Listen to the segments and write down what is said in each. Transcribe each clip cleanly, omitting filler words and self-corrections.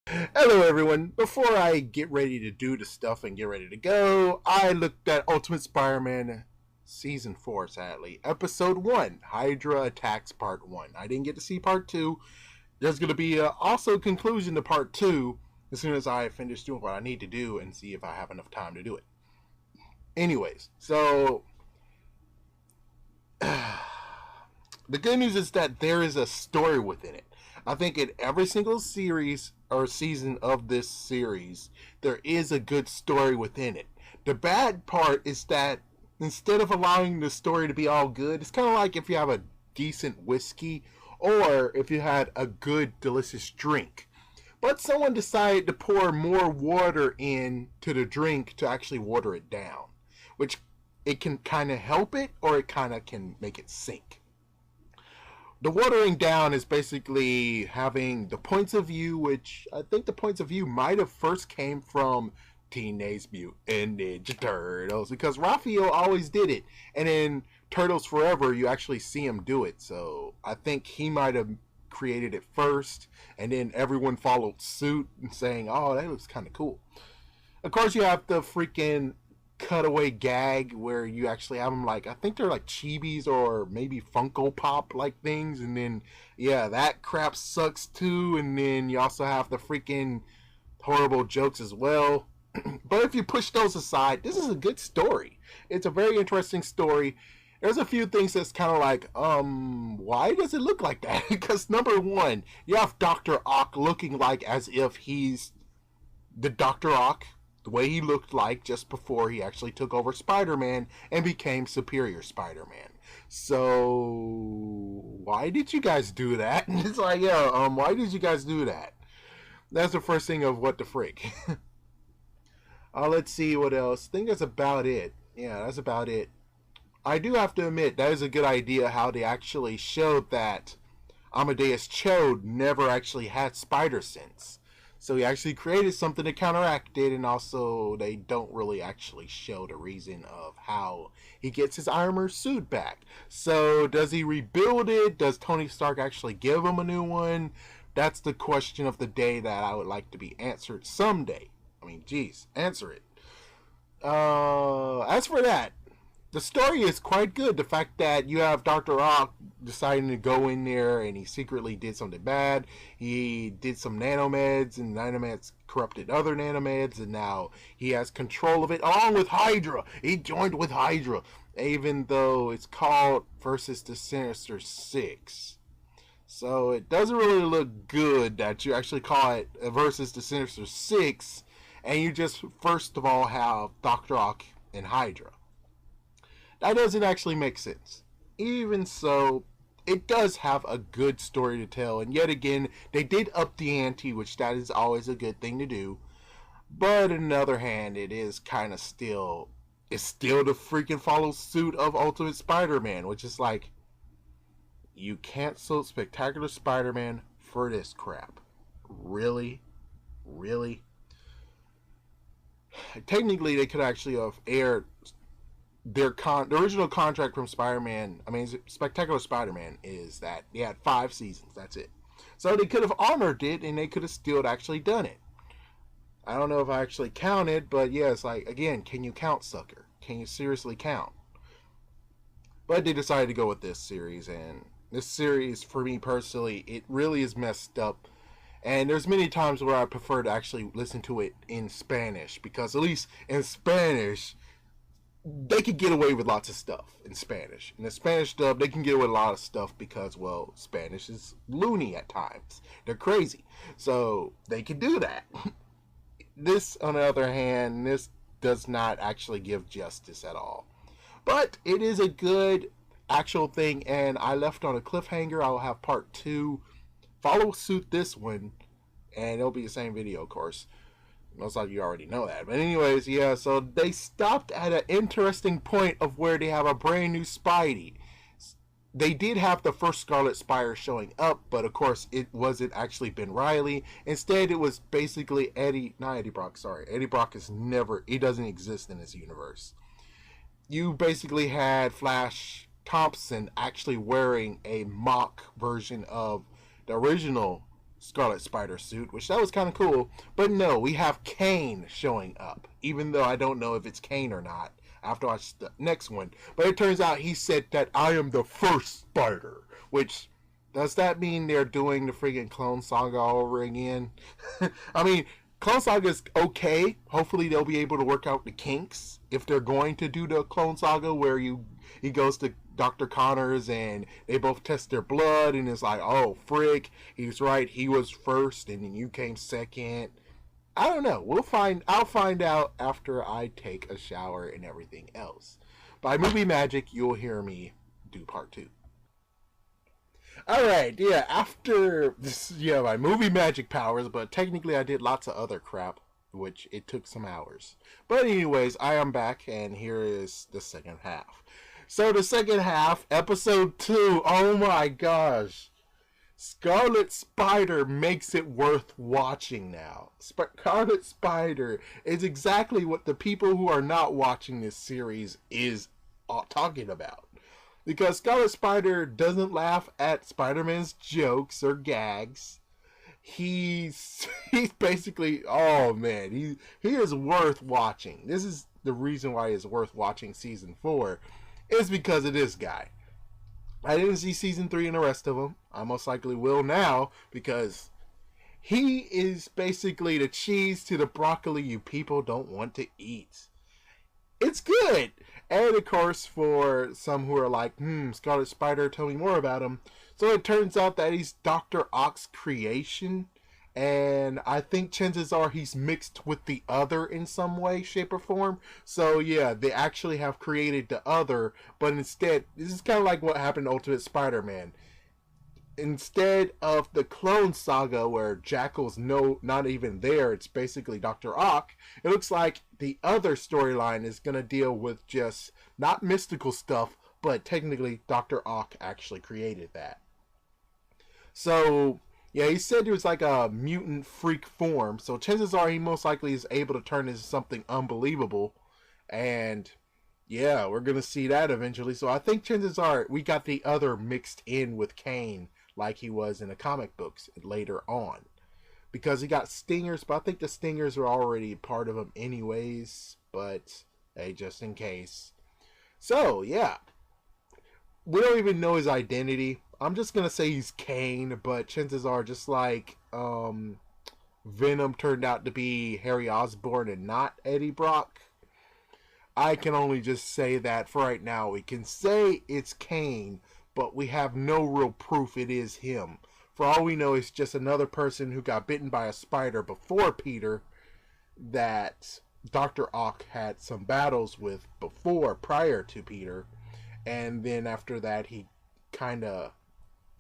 Hello, everyone. Before I get ready to do the stuff and get ready to go, I looked at Ultimate Spider-Man Season 4, sadly. Episode 1, Hydra Attacks Part 1. I didn't get to see Part 2. There's going to be also a conclusion to Part 2 as soon as I finish doing what I need to do and see if I have enough time to do it. Anyways, so the good news is that there is a story within it. I think in every single series or season of this series, there is a good story within it. The bad part is that instead of allowing the story to be all good, it's kind of like if you have a decent whiskey or if you had a good, delicious drink. But someone decided to pour more water into the drink to actually water it down, which it can kind of help it or it kind of can make it sink. The watering down is basically having the points of view, which I think the points of view might have first came from Teenage Mutant Ninja Turtles, because Raphael always did it, and in Turtles Forever you actually see him do it. So I think he might have created it first, and then everyone followed suit and saying, "Oh, that looks kind of cool." Of course, you have the freaking cutaway gag where you actually have them, like, I think they're like chibis or maybe Funko Pop like things, and then yeah, that crap sucks too. And then you also have the freaking horrible jokes as well. But if you push those aside, this is a good story. It's a very interesting story. There's a few things that's kind of like, why does it look like that? Because number one, you have Dr. Ock looking like as if he's the Dr. Ock, the way he looked like just before he actually took over Spider-Man and became Superior Spider-Man. So why did you guys do that? It's like, yeah, why did you guys do that? That's the first thing of what the freak. Let's see what else. I think that's about it. Yeah, that's about it. I do have to admit that is a good idea how they actually showed that Amadeus Cho never actually had spider sense. So he actually created something to counteract it, and also they don't really actually show the reason of how he gets his armor suit back. So does he rebuild it? Does Tony Stark actually give him a new one? That's the question of the day that I would like to be answered someday. I mean, geez, answer it. As for that, the story is quite good. The fact that you have Dr. Ock deciding to go in there and he secretly did something bad. He did some nanomeds, and nanomeds corrupted other nanomeds, and now he has control of it along with Hydra. He joined with Hydra, even though it's called Versus the Sinister Six. So it doesn't really look good that you actually call it Versus the Sinister Six, and you just first of all have Dr. Ock and Hydra. That doesn't actually make sense. Even so, it does have a good story to tell, and yet again, they did up the ante, which that is always a good thing to do. But on the other hand, it is kind of still, it's still the freaking follow suit of Ultimate Spider-Man, which is like, you canceled Spectacular Spider-Man for this crap. Really? Really? Technically, they could actually have aired the original contract from Spider-Man, I mean Spectacular Spider-Man, is that they had 5 seasons. That's it. So they could have honored it, and they could have still actually done it. I don't know if I actually counted, but yeah, it's like, again, can you count, sucker? Can you seriously count? But they decided to go with this series, and this series, for me personally, it really is messed up. And there's many times where I prefer to actually listen to it in Spanish, because at least in Spanish, they could get away with lots of stuff in Spanish. In the Spanish dub, they can get away with a lot of stuff because, well, Spanish is loony at times. They're crazy. So they can do that. This, on the other hand, this does not actually give justice at all. But it is a good actual thing, and I left on a cliffhanger. I'll have part 2 follow suit this one, and it'll be the same video, of course. Most of you already know that. But anyways, yeah, so they stopped at an interesting point of where they have a brand new Spidey. They did have the first Scarlet Spire showing up, but of course it wasn't actually Ben Reilly. Instead, it was basically not Eddie Brock, sorry. Eddie Brock is never, he doesn't exist in this universe. You basically had Flash Thompson actually wearing a mock version of the original Scarlet Spider suit, which that was kind of cool. But no, we have Kane showing up, even though I don't know if it's Kane or not. I have to watch the next one. But it turns out he said that I am the first Spider, which does that mean they're doing the friggin' Clone Saga all over again? I mean, Clone Saga is okay. Hopefully they'll be able to work out the kinks if they're going to do the Clone Saga where he goes to Dr. Connors and they both test their blood and it's like, oh frick, he's right, he was first and then you came second. I don't know. I'll find out after I take a shower and everything else. By movie magic, you'll hear me do part 2. Alright, yeah, after this, yeah, my movie magic powers, but technically I did lots of other crap, which it took some hours. But anyways, I am back, and here is the second half. So the second half, episode 2, oh my gosh. Scarlet Spider makes it worth watching now. Scarlet Spider is exactly what the people who are not watching this series is talking about. Because Scarlet Spider doesn't laugh at Spider-Man's jokes or gags. He's basically, oh man, he is worth watching. This is the reason why it's worth watching season 4, is because of this guy. I didn't see season 3 and the rest of them. I most likely will now, because he is basically the cheese to the broccoli you people don't want to eat. It's good. And of course, for some who are like, Scarlet Spider, tell me more about him. So it turns out that he's Dr. Ock's creation. And I think chances are he's mixed with the Other in some way, shape, or form. So yeah, they actually have created the Other. But instead, this is kind of like what happened to Ultimate Spider-Man. Instead of the Clone Saga where Jackal's not even there, it's basically Dr. Ock, it looks like the Other storyline is going to deal with just not mystical stuff, but technically Dr. Ock actually created that. So, yeah, he said he was like a mutant freak form, so chances are he most likely is able to turn into something unbelievable, and yeah, we're going to see that eventually. So I think chances are we got the Other mixed in with Kane like he was in the comic books later on. Because he got stingers, but I think the stingers are already part of him anyways. But, hey, just in case. So, yeah. We don't even know his identity. I'm just going to say he's Kane, but chances are just like Venom turned out to be Harry Osborn and not Eddie Brock. I can only just say that for right now. We can say it's Kane, but we have no real proof it is him. For all we know, it's just another person who got bitten by a spider before Peter that Dr. Ock had some battles with prior to Peter. And then after that, he kind of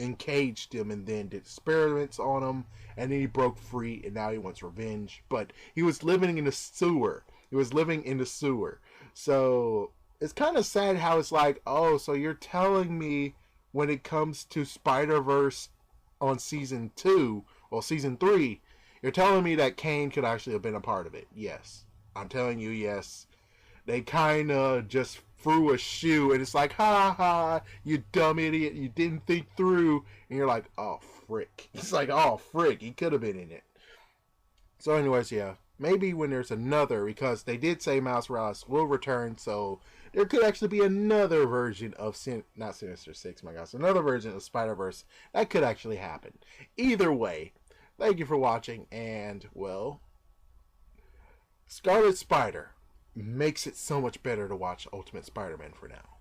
encaged him and then did experiments on him. And then he broke free and now he wants revenge. But he was living in the sewer. So it's kind of sad how it's like, oh, so you're telling me when it comes to Spider-Verse on season 2 or season 3, you're telling me that Kane could actually have been a part of it. Yes. I'm telling you, yes. They kind of just threw a shoe and it's like, ha ha, you dumb idiot, you didn't think through. And you're like, oh, frick. It's like, oh, frick, he could have been in it. So anyways, yeah. Maybe when there's another, because they did say Miles Morales will return, so there could actually be another version of, not Sinister Six, my gosh, another version of Spider-Verse. That could actually happen. Either way, thank you for watching, and, well, Scarlet Spider makes it so much better to watch Ultimate Spider-Man for now.